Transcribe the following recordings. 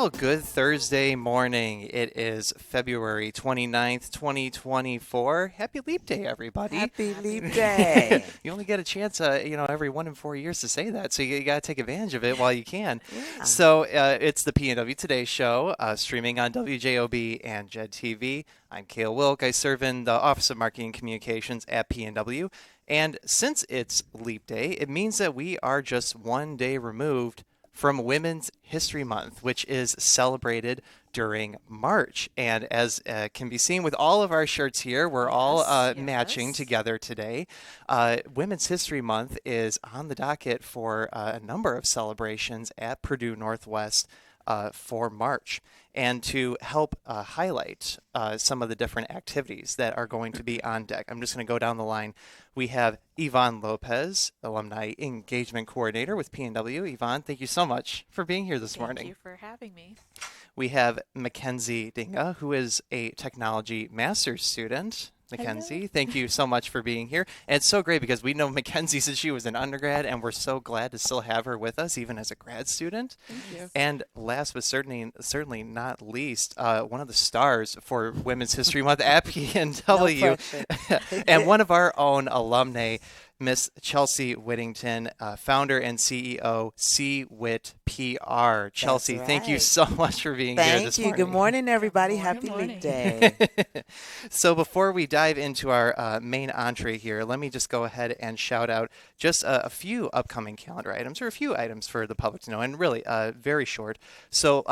Well, good Thursday morning. It is February 29th, 2024. Happy Leap Day, everybody. Happy Leap Day. You only get a chance, every 1 in 4 years to say that, so you got to take advantage of it while you can. Yeah. So it's the PNW Today show, streaming on WJOB and JED TV. I'm Cale Wilk. I serve in the Office of Marketing and Communications at PNW. And since it's Leap Day, it means that we are just 1 day removed from Women's History Month, which is celebrated during March. And as can be seen with all of our shirts here, we're all matching together today. Women's History Month is on the docket for a number of celebrations at Purdue Northwest for March. And to help highlight some of the different activities that are going to be on deck, I'm just going to go down the line. We have Yvonne Lopez, Alumni Engagement Coordinator with PNW. Yvonne, thank you so much for being here this morning. Thank you for having me. We have McKenzie Dinga, who is a technology master's student. McKenzie, thank you so much for being here. And it's so great because we know McKenzie since she was an undergrad, and we're so glad to still have her with us, even as a grad student. Thank you. And last but certainly not least, one of the stars for Women's History Month at PNW, and one of our own alumni, Miss Chelsea Whittington, founder and CEO, C-Wit PR. Chelsea, thank you so much for being here this morning. Thank you. Good morning, everybody. Happy Leap Day. So before we dive into our main entree here, let me just go ahead and shout out just a few upcoming calendar items, or a few items for the public to know, and really very short. So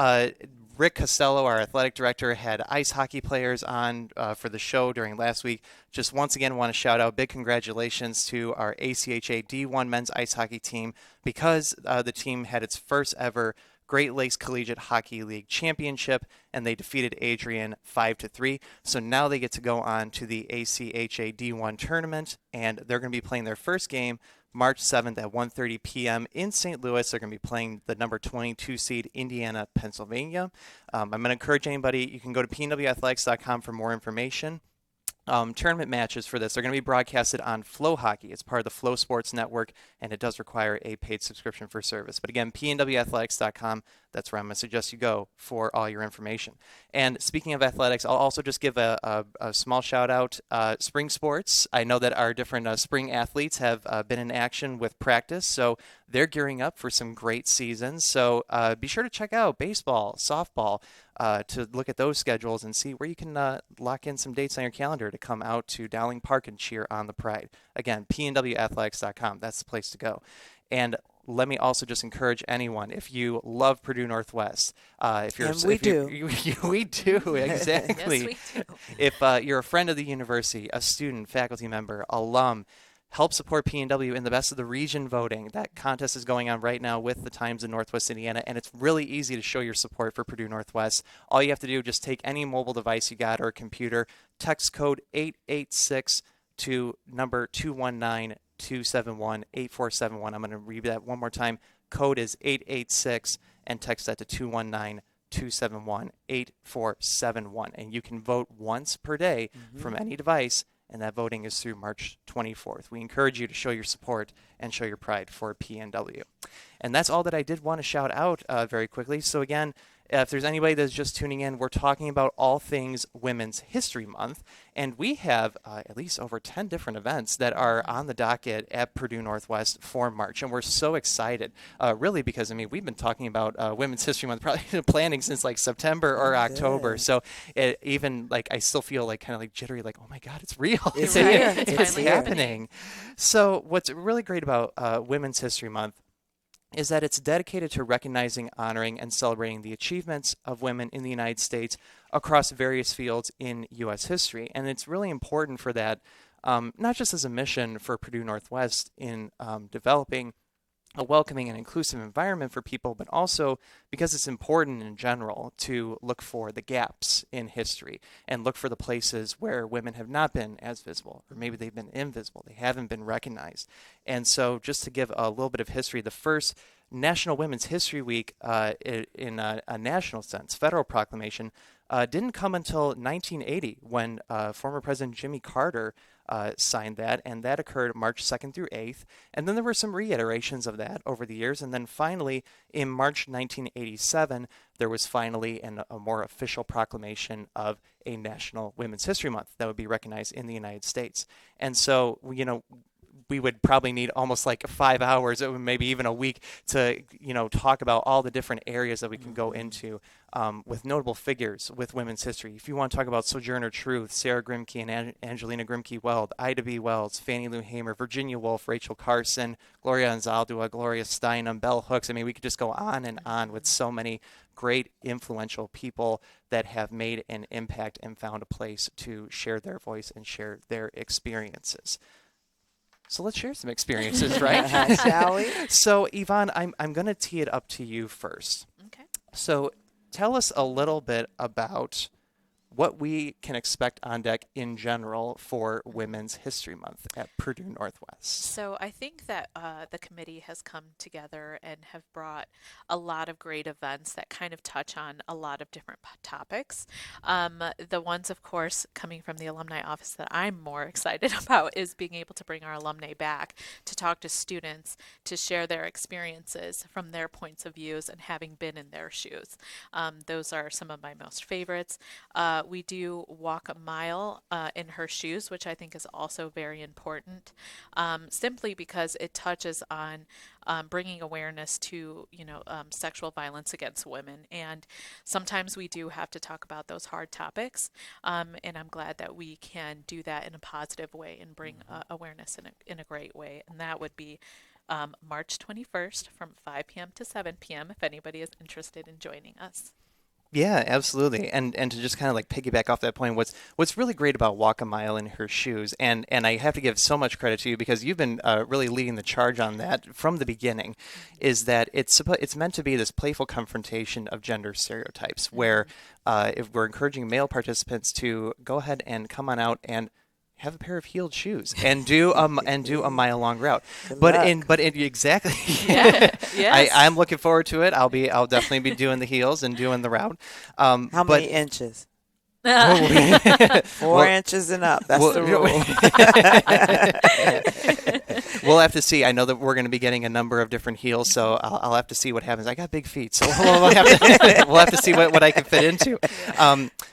Rick Costello, our athletic director, had ice hockey players on for the show during last week. Just once again want to shout out big congratulations to our ACHA D1 men's ice hockey team, because the team had its first ever Great Lakes Collegiate Hockey League championship, and they defeated Adrian 5-3. So now they get to go on to the ACHA D1 tournament, and they're going to be playing their first game March 7th at 1:30 p.m. in St. Louis. They're going to be playing the number 22 seed Indiana, Pennsylvania. I'm going to encourage anybody, you can go to pnwathletics.com for more information. Tournament matches for this are going to be broadcasted on Flow Hockey. It's part of the Flow Sports Network, and it does require a paid subscription for service. But again, pnwathletics.com, that's where I'm going to suggest you go for all your information. And speaking of athletics, I'll also just give a small shout out. Spring sports, I know that our different spring athletes have been in action with practice, so they're gearing up for some great seasons. So be sure to check out baseball, softball, to look at those schedules and see where you can lock in some dates on your calendar to come out to Dowling Park and cheer on the Pride. Again, pnwathletics.com, that's the place to go. And let me also just encourage anyone, if you love Purdue Northwest, we do, exactly. Yes, we do. If you're a friend of the university, a student, faculty member, alum, help support PNW in the Best of the Region voting. That contest is going on right now with the Times of Northwest Indiana, and it's really easy to show your support for Purdue Northwest. All you have to do is just take any mobile device you got or a computer, text code 886 to number 219-271-8471. I'm going to read that one more time. Code is 886, and text that to 219-271-8471. And you can vote once per day from any device, and that voting is through March 24th. We encourage you to show your support and show your pride for PNW. And that's all that I did want to shout out very quickly. So again, if there's anybody that's just tuning in, we're talking about all things Women's History Month, and we have at least over 10 different events that are on the docket at Purdue Northwest for March, and we're so excited, really, because, I mean, we've been talking about Women's History Month, probably planning since, like, September or October, so even, like, I still feel, like, kind of, like, jittery, like, oh, my God, it's real. It's here. It's happening. So what's really great about Women's History Month is that it's dedicated to recognizing, honoring, and celebrating the achievements of women in the United States across various fields in U.S. history. And it's really important for that, not just as a mission for Purdue Northwest in developing a welcoming and inclusive environment for people, but also because it's important in general to look for the gaps in history and look for the places where women have not been as visible, or maybe they've been invisible, they haven't been recognized. And so just to give a little bit of history, the first National Women's History Week in a national sense, federal proclamation, didn't come until 1980 when former President Jimmy Carter signed that, and that occurred March 2nd through 8th. And then there were some reiterations of that over the years. And then finally, in March 1987, there was finally a more official proclamation of a National Women's History Month that would be recognized in the United States. And so, we would probably need almost like 5 hours, or maybe even a week, to talk about all the different areas that we can go into with notable figures with women's history. If you want to talk about Sojourner Truth, Sarah Grimke and Angelina Grimke-Weld, Ida B. Wells, Fannie Lou Hamer, Virginia Woolf, Rachel Carson, Gloria Anzaldúa, Gloria Steinem, Bell Hooks. I mean, we could just go on and on with so many great influential people that have made an impact and found a place to share their voice and share their experiences. So let's share some experiences, right? Shall we? So, Yvonne, I'm going to tee it up to you first. Okay. So tell us a little bit about what we can expect on deck in general for Women's History Month at Purdue Northwest. So I think that the committee has come together and have brought a lot of great events that kind of touch on a lot of different topics. The ones, of course, coming from the alumni office that I'm more excited about is being able to bring our alumni back to talk to students, to share their experiences from their points of views and having been in their shoes. Those are some of my most favorites. We do walk a mile in her shoes, which I think is also very important, simply because it touches on bringing awareness to, sexual violence against women. And sometimes we do have to talk about those hard topics. And I'm glad that we can do that in a positive way and bring awareness in a great way. And that would be March 21st from 5 p.m. to 7 p.m. if anybody is interested in joining us. Yeah, absolutely. And to just kind of like piggyback off that point, what's really great about Walk a Mile in Her Shoes, and I have to give so much credit to you because you've been really leading the charge on that from the beginning, is that it's meant to be this playful confrontation of gender stereotypes, where if we're encouraging male participants to go ahead and come on out and have a pair of heeled shoes and do a mile long route. Exactly. Yeah. Yes. I'm looking forward to it. I'll definitely be doing the heels and doing the route. How many inches? 4 inches and up. That's the rule. We'll have to see. I know that we're going to be getting a number of different heels, so I'll have to see what happens. I got big feet, so we'll have to see what I can fit into.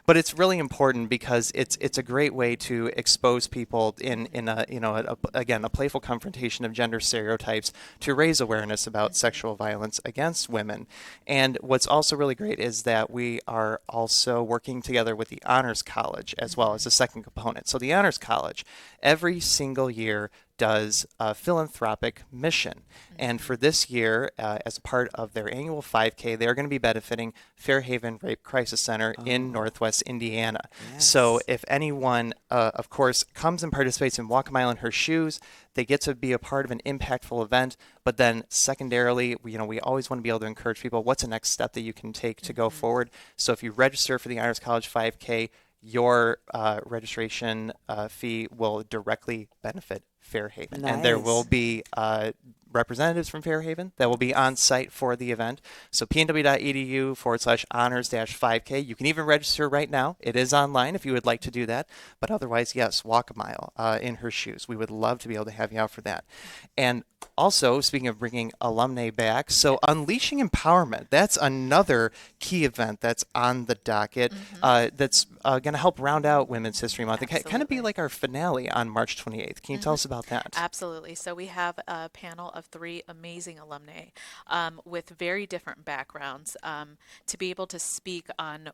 But it's really important because it's a great way to expose people in a playful confrontation of gender stereotypes to raise awareness about sexual violence against women. And what's also really great is that we are also working together with the Honors College as well as a second component. So the Honors College, every single year, does a philanthropic mission. And for this year, as a part of their annual 5K, they're going to be benefiting Fairhaven Rape Crisis Center in Northwest Indiana. Yes. So if anyone, of course, comes and participates in Walk a Mile in Her Shoes, they get to be a part of an impactful event. But then secondarily, we always want to be able to encourage people, what's the next step that you can take to go forward? So if you register for the Honors College 5K, your registration fee will directly benefit Fairhaven. Nice. And there will be representatives from Fairhaven that will be on site for the event. So pnw.edu/honors-5K. You can even register right now. It is online if you would like to do that. But otherwise, yes, walk a mile in her shoes. We would love to be able to have you out for that. And also, speaking of bringing alumni back, so Unleashing Empowerment, that's another key event that's on the docket that's going to help round out Women's History Month. It kind of be like our finale on March 28th. Can you tell us about that? Absolutely. So we have a panel of 3 amazing alumni with very different backgrounds to be able to speak on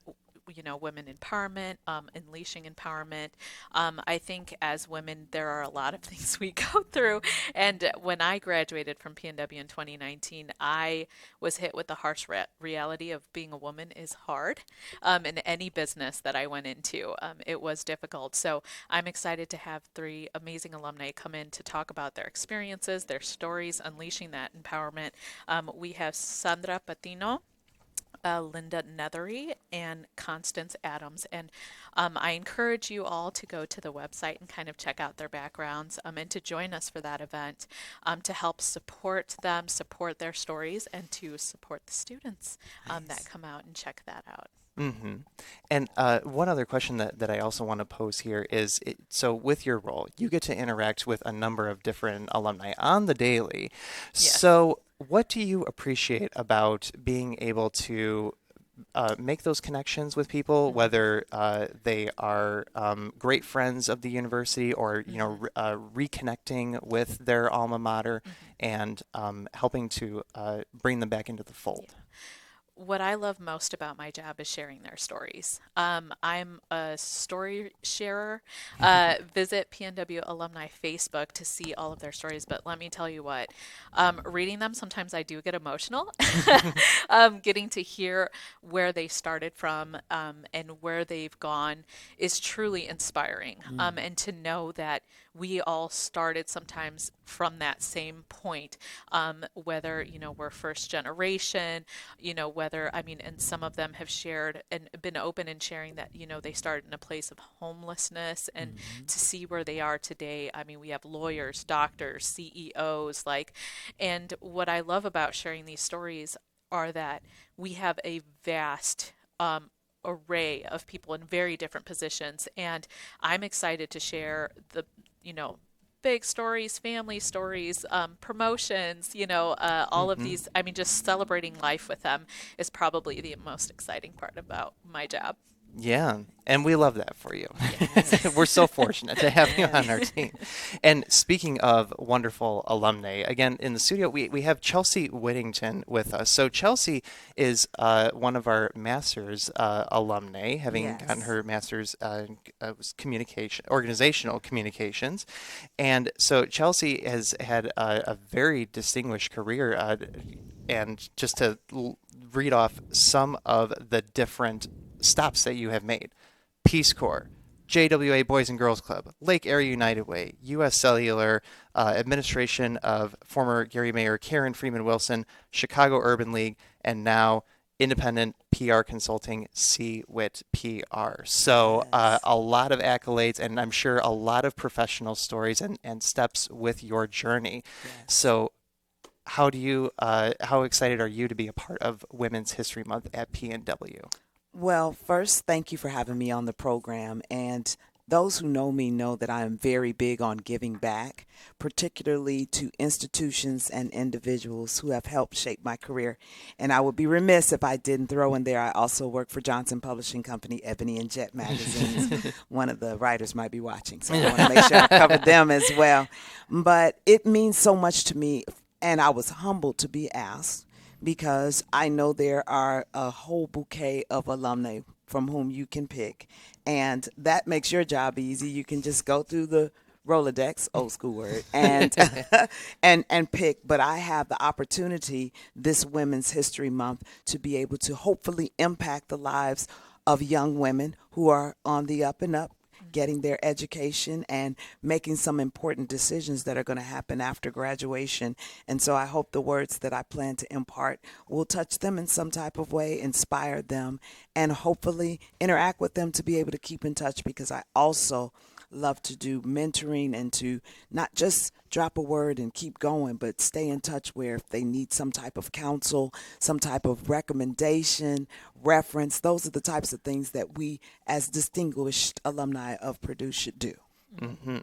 women empowerment, unleashing empowerment. I think as women, there are a lot of things we go through. And when I graduated from PNW in 2019, I was hit with the harsh reality of being a woman is hard. In any business that I went into, it was difficult. So I'm excited to have 3 amazing alumni come in to talk about their experiences, their stories, unleashing that empowerment. We have Sandra Patino, Linda Nethery and Constance Adams. And I encourage you all to go to the website and kind of check out their backgrounds and to join us for that event to help support them, support their stories, and to support the students that come out and check that out. Mm-hmm. And one other question that I also want to pose here is, so with your role, you get to interact with a number of different alumni on the daily. Yes. So what do you appreciate about being able to make those connections with people, whether they are great friends of the university or, reconnecting with their alma mater and helping to bring them back into the fold? What I love most about my job is sharing their stories. I'm a story sharer. Visit PNW Alumni Facebook to see all of their stories. But let me tell you what, reading them, sometimes I do get emotional. Getting to hear where they started from and where they've gone is truly inspiring. And to know that we all started sometimes from that same point, whether, we're first generation, and some of them have shared and been open in sharing that, they started in a place of homelessness, and to see where they are today. We have lawyers, doctors, CEOs, and what I love about sharing these stories are that we have a vast, array of people in very different positions, and I'm excited to share the big stories, family stories, promotions, all of these. Just celebrating life with them is probably the most exciting part about my job. Yeah, and we love that for you. Yes. We're so fortunate to have you on our team. And speaking of wonderful alumni, again, in the studio, we have Chelsea Whittington with us. So Chelsea is one of our master's alumni, having gotten her master's organizational communications. And so Chelsea has had a very distinguished career. And just to read off some of the different stops that you have made: Peace Corps, JWA Boys and Girls Club, Lake Area United Way, U.S. Cellular, administration of former Gary Mayor Karen Freeman Wilson, Chicago Urban League, and now independent PR consulting, CWIT PR. So a lot of accolades, and I'm sure a lot of professional stories and steps with your journey. Yes. So how excited are you to be a part of Women's History Month at PNW? Well, first, thank you for having me on the program. And those who know me know that I am very big on giving back, particularly to institutions and individuals who have helped shape my career. And I would be remiss if I didn't throw in there, I also work for Johnson Publishing Company, Ebony and Jet magazines. One of the writers might be watching, so I want to make sure I cover them as well. But it means so much to me, and I was humbled to be asked, because I know there are a whole bouquet of alumni from whom you can pick. And that makes your job easy. You can just go through the Rolodex, old school word, and and pick. But I have the opportunity this Women's History Month to be able to hopefully impact the lives of young women who are on the up and up, getting their education and making some important decisions that are going to happen after graduation. And so I hope the words that I plan to impart will touch them in some type of way, inspire them, and hopefully interact with them to be able to keep in touch, because I also love to do mentoring and to not just drop a word and keep going, but stay in touch where if they need some type of counsel, some type of recommendation, reference, those are the types of things that we as distinguished alumni of Purdue should do. Mm-hmm.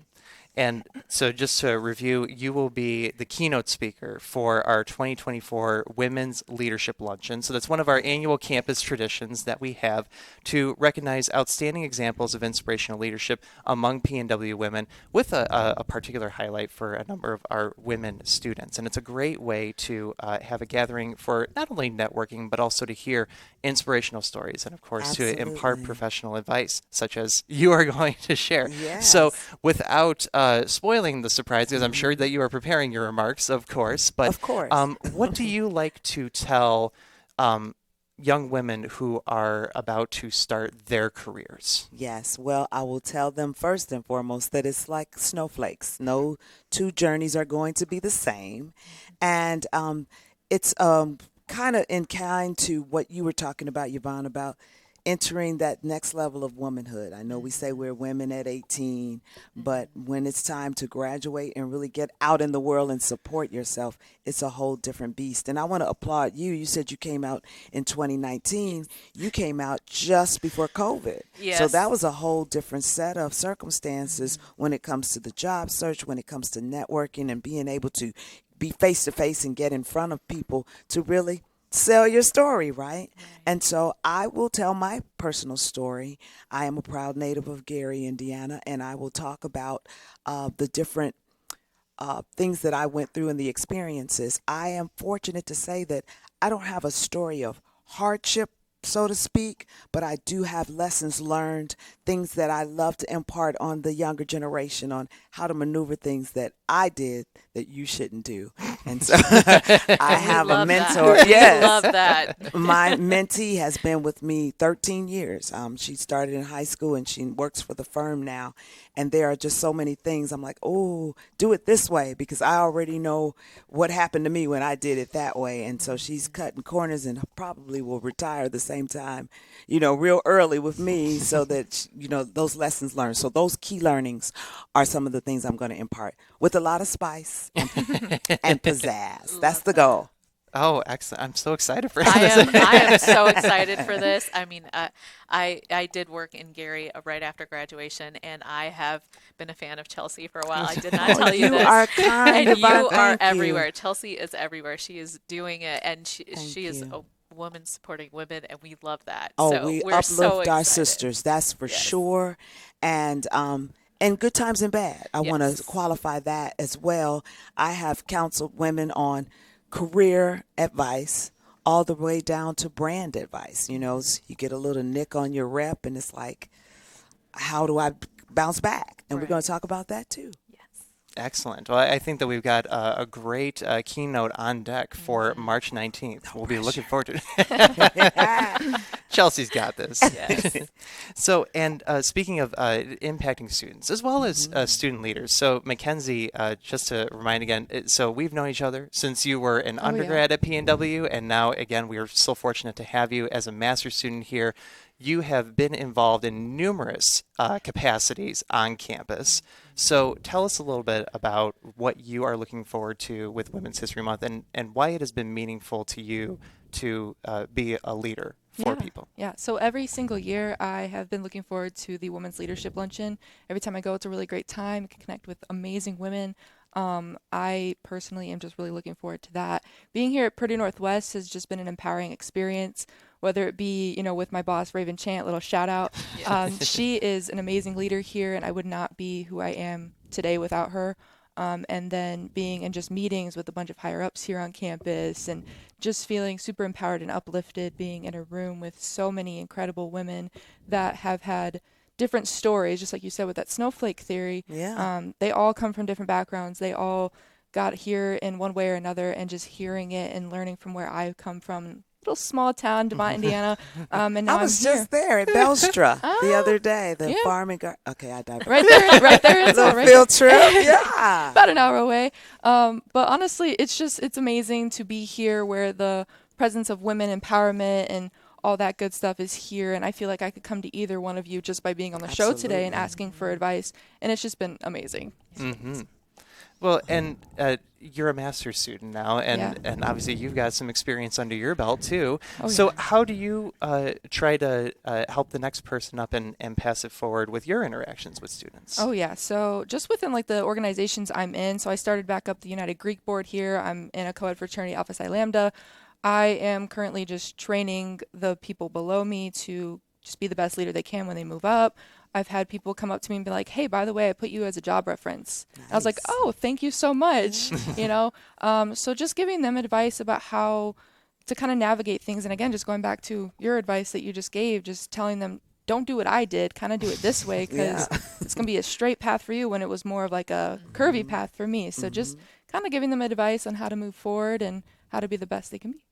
And so just to review, you will be the keynote speaker for our 2024 Women's Leadership Luncheon. So that's one of our annual campus traditions that we have to recognize outstanding examples of inspirational leadership among PNW women, with a particular highlight for a number of our women students. And it's a great way to have a gathering for not only networking, but also to hear inspirational stories and, of course, to impart professional advice, such as you are going to share. Yes. So without spoiling the surprise, because I'm sure that you are preparing your remarks, of course. But of course. What do you like to tell young women who are about to start their careers? Yes, well, I will tell them first and foremost that it's like snowflakes. No two journeys are going to be the same. And it's kind of in kind to what you were talking about, Yvonne, about entering that next level of womanhood. I know we say we're women at 18, but when it's time to graduate and really get out in the world and support yourself, it's a whole different beast. And I want to applaud you. You said you came out in 2019. You came out just before COVID. Yes. So that was a whole different set of circumstances when it comes to the job search, when it comes to networking and being able to be face to face and get in front of people to really sell your story, right? And so I will tell my personal story. I am a proud native of Gary, Indiana, and I will talk about the different things that I went through and the experiences. I am fortunate to say that I don't have a story of hardship, so to speak, but I do have lessons learned, things that I love to impart on the younger generation on how to maneuver things that I did that you shouldn't do. And so I have a mentor. That. Yes. Love that. My mentee has been with me 13 years. She started in high school and she works for the firm now. And there are just so many things. I'm like, oh, do it this way because I already know what happened to me when I did it that way. And so she's cutting corners and probably will retire at the same time, real early with me so that, those lessons learned. So those key learnings are some of the things I'm going to impart with a lot of spice and pizzazz. That's the goal. Oh, excellent. I'm so excited for I this. am so excited for this. I mean, I did work in Gary right after graduation, and I have been a fan of Chelsea for a while. I did not tell you this. You are kind. And you are Thank you. everywhere. Chelsea is everywhere. She is doing it, and she is you. a woman supporting women, and we love that. Oh, so we we're uplift so our excited. sisters. That's for Yes. sure. And good times and bad. I want Yes. to qualify that as well. I have counseled women on career advice all the way down to brand advice. You get a little nick on your rep and it's like, how do I bounce back? And we're going to talk about that too. Excellent. Well, I think that we've got a great keynote on deck for March 19th. We'll be looking forward to it. Chelsea's got this. Yes. So, and speaking of impacting students as well as student leaders, so McKenzie, just to remind again, so we've known each other since you were an undergrad at PNW, and now, again, we are so fortunate to have you as a master's student here. You have been involved in numerous capacities on campus. So tell us a little bit about what you are looking forward to with Women's History Month and why it has been meaningful to you to be a leader for people. Yeah, so every single year I have been looking forward to the Women's Leadership Luncheon. Every time I go, it's a really great time. I can connect with amazing women. I personally am just really looking forward to that. Being here at Purdue Northwest has just been an empowering experience, whether it be, with my boss, Raven Chant, little shout out. She is an amazing leader here, and I would not be who I am today without her. And then being in just meetings with a bunch of higher ups here on campus and just feeling super empowered and uplifted, being in a room with so many incredible women that have had different stories, just like you said with that snowflake theory. They all come from different backgrounds. They all got here in one way or another, and just hearing it and learning from where I've come from, little small town, DeMont, Indiana. And now I was I'm just there at Belstra the other day, the yeah. farming garden. Okay, I digress. right there. It's Little right field trip. Yeah. about an hour away. But honestly, it's amazing to be here where the presence of women empowerment and all that good stuff is here. And I feel like I could come to either one of you just by being on the show today and asking for advice. And it's just been amazing. Mm-hmm. Well, and you're a master's student now, and obviously you've got some experience under your belt too. How do you try to help the next person up and pass it forward with your interactions with students? Oh, yeah. So just within the organizations I'm in, so I started back up the United Greek Board here. I'm in a co-ed fraternity, Alpha Psi Lambda. I am currently just training the people below me to just be the best leader they can when they move up. I've had people come up to me and be like, hey, by the way, I put you as a job reference. Nice. I was like, oh, thank you so much. So just giving them advice about how to kind of navigate things. And again, just going back to your advice that you just gave, just telling them, don't do what I did, kind of do it this way, because it's going to be a straight path for you when it was more of like a curvy path for me. So just kind of giving them advice on how to move forward and how to be the best they can be.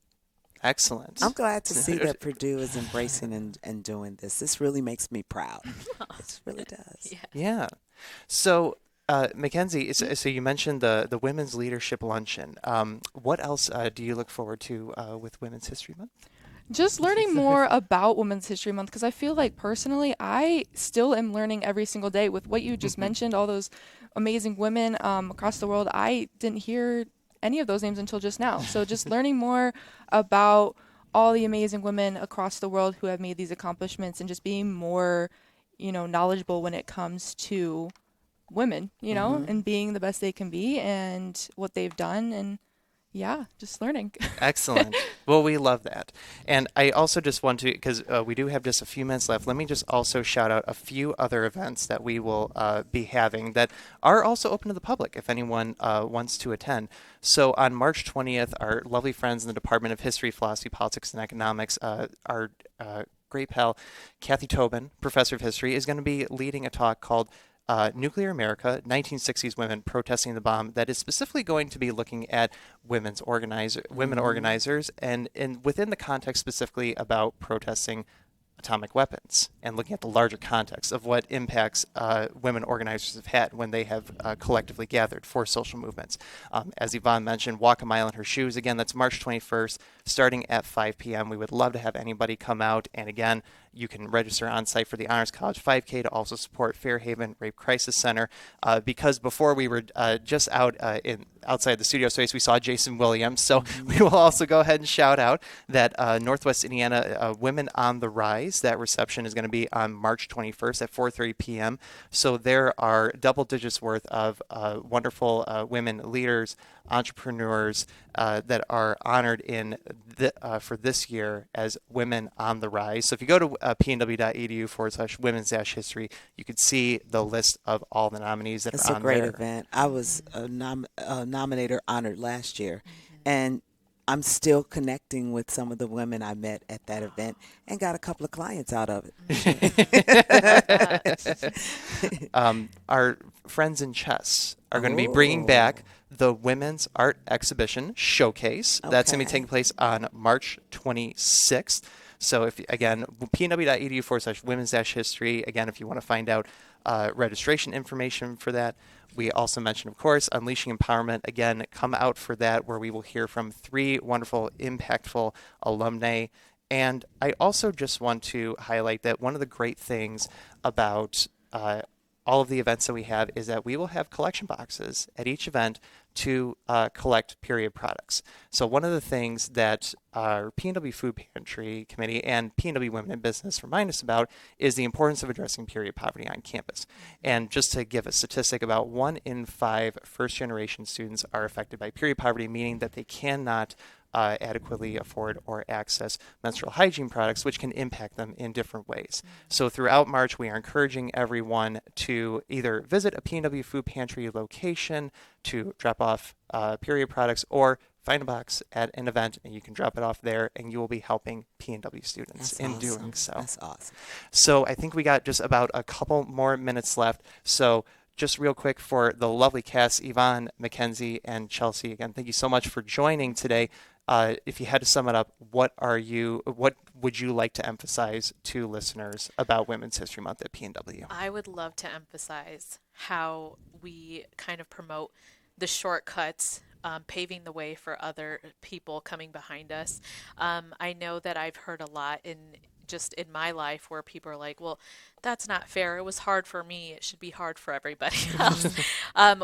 Excellent. I'm glad to see that Purdue is embracing and doing this. This really makes me proud. It really does. Yeah. So McKenzie, so you mentioned the Women's Leadership Luncheon. What else do you look forward to with Women's History Month? Just learning more about Women's History Month, because I feel like personally I still am learning every single day with what you just mentioned, all those amazing women across the world. I didn't hear any of those names until just now. So just learning more about all the amazing women across the world who have made these accomplishments, and just being more, knowledgeable when it comes to women, and being the best they can be and what they've done, and yeah, just learning. Excellent. Well, we love that. And I also just want to, because we do have just a few minutes left, let me just also shout out a few other events that we will be having that are also open to the public if anyone wants to attend. So on March 20th, our lovely friends in the Department of History, Philosophy, Politics, and Economics, our great pal, Kathy Tobin, professor of history, is going to be leading a talk called Nuclear America, 1960s Women Protesting the Bomb, that is specifically going to be looking at women organizers, and within the context specifically about protesting atomic weapons, and looking at the larger context of what impacts women organizers have had when they have collectively gathered for social movements. As Yvonne mentioned, Walk a Mile in Her Shoes. Again, that's March 21st, starting at 5 p.m. We would love to have anybody come out. And again, you can register on site for the Honors College 5K to also support Fairhaven Rape Crisis Center. Because before we were just outside the studio space, we saw Jason Williams. So we will also go ahead and shout out that Northwest Indiana Women on the Rise. That reception is going to be on March 21st at 4:30 p.m. So there are double digits worth of wonderful women leaders, entrepreneurs that are honored for this year as Women on the Rise. So if you go to pnw.edu/women's-history, you could see the list of all the nominees that It's are a on great there. event. I was a nominator honored last year, and I'm still connecting with some of the women I met at that event and got a couple of clients out of it. Our friends in chess are going to be bringing back the Women's Art Exhibition Showcase. That's going to be taking place on March 26th. So if again, pnw.edu/women's-history. Again, if you want to find out registration information for that. We also mentioned, of course, Unleashing Empowerment. Again, come out for that, where we will hear from 3 wonderful, impactful alumni. And I also just want to highlight that one of the great things about all of the events that we have is that we will have collection boxes at each event to collect period products. So one of the things that our PNW Food Pantry Committee and PNW Women in Business remind us about is the importance of addressing period poverty on campus. And just to give a statistic, about 1 in 5 first-generation students are affected by period poverty, meaning that they cannot adequately afford or access menstrual hygiene products, which can impact them in different ways. So throughout March, we are encouraging everyone to either visit a PNW Food Pantry location to drop off period products, or find a box at an event and you can drop it off there, and you will be helping PNW students doing so. That's awesome. So I think we got just about a couple more minutes left. So just real quick, for the lovely cast, Yvonne, McKenzie, and Chelsea, again, thank you so much for joining today. If you had to sum it up, what would you like to emphasize to listeners about Women's History Month at PNW? I would love to emphasize how we kind of promote the shortcuts, paving the way for other people coming behind us. I know that I've heard a lot in my life where people are like, well, that's not fair. It was hard for me. It should be hard for everybody else.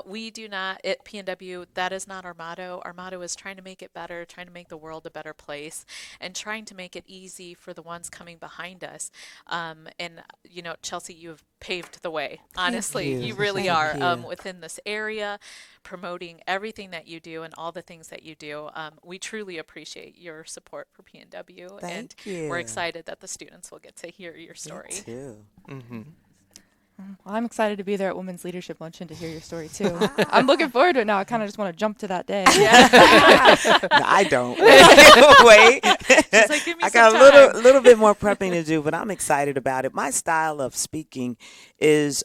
We do not, at PNW, that is not our motto. Our motto is trying to make it better, trying to make the world a better place, and trying to make it easy for the ones coming behind us. And, Chelsea, you have paved the way. Honestly, you really are within this area, promoting everything that you do and all the things that you do. We truly appreciate your support for PNW. Thank and you. We're excited that the students will get to hear your story. Me too. Mm-hmm. Well, I'm excited to be there at Women's Leadership Luncheon to hear your story too. I'm looking forward to it now. I kind of just want to jump to that day. No, I don't. Wait. She's like, give me I some got time. a little bit more prepping to do, but I'm excited about it. My style of speaking is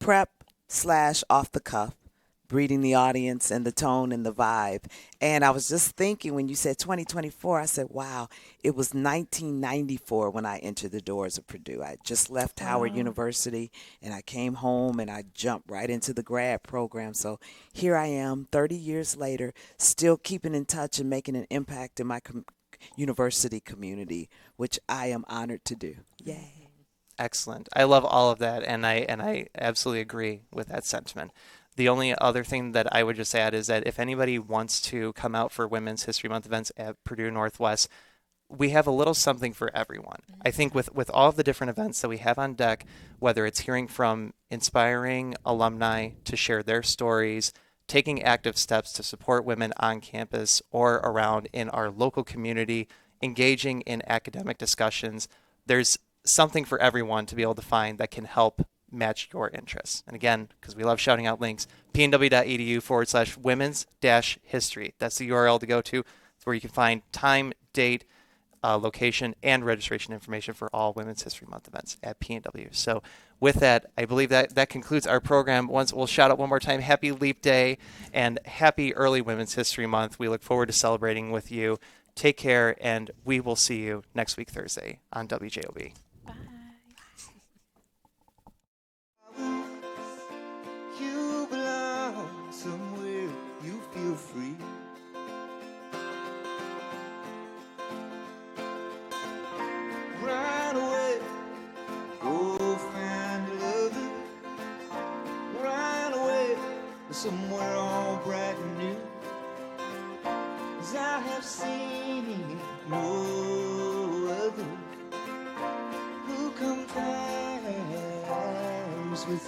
prep / off the cuff, reading the audience and the tone and the vibe. And I was just thinking when you said 2024, I said, wow, it was 1994 when I entered the doors of Purdue. I just left Howard University and I came home and I jumped right into the grad program. So here I am 30 years later, still keeping in touch and making an impact in my university community, which I am honored to do. Yay. Excellent. I love all of that, and I absolutely agree with that sentiment. The only other thing that I would just add is that if anybody wants to come out for Women's History Month events at Purdue Northwest, we have a little something for everyone. I think with all of the different events that we have on deck, whether it's hearing from inspiring alumni to share their stories, taking active steps to support women on campus or around in our local community, engaging in academic discussions, there's something for everyone to be able to find that can help match your interests. And again, because we love shouting out links, pnw.edu/women's-history. That's the URL to go to. It's where you can find time, date, location, and registration information for all Women's History Month events at PNW. So with that, I believe that concludes our program. Once we'll shout out one more time, Happy Leap Day and Happy Early Women's History Month. We look forward to celebrating with you. Take care, and we will see you next week, Thursday, on WJOB. Bye. You belong somewhere you feel free. Run away, go find a lover. Run away somewhere all bright and new. 'Cause I have seen no other who compares with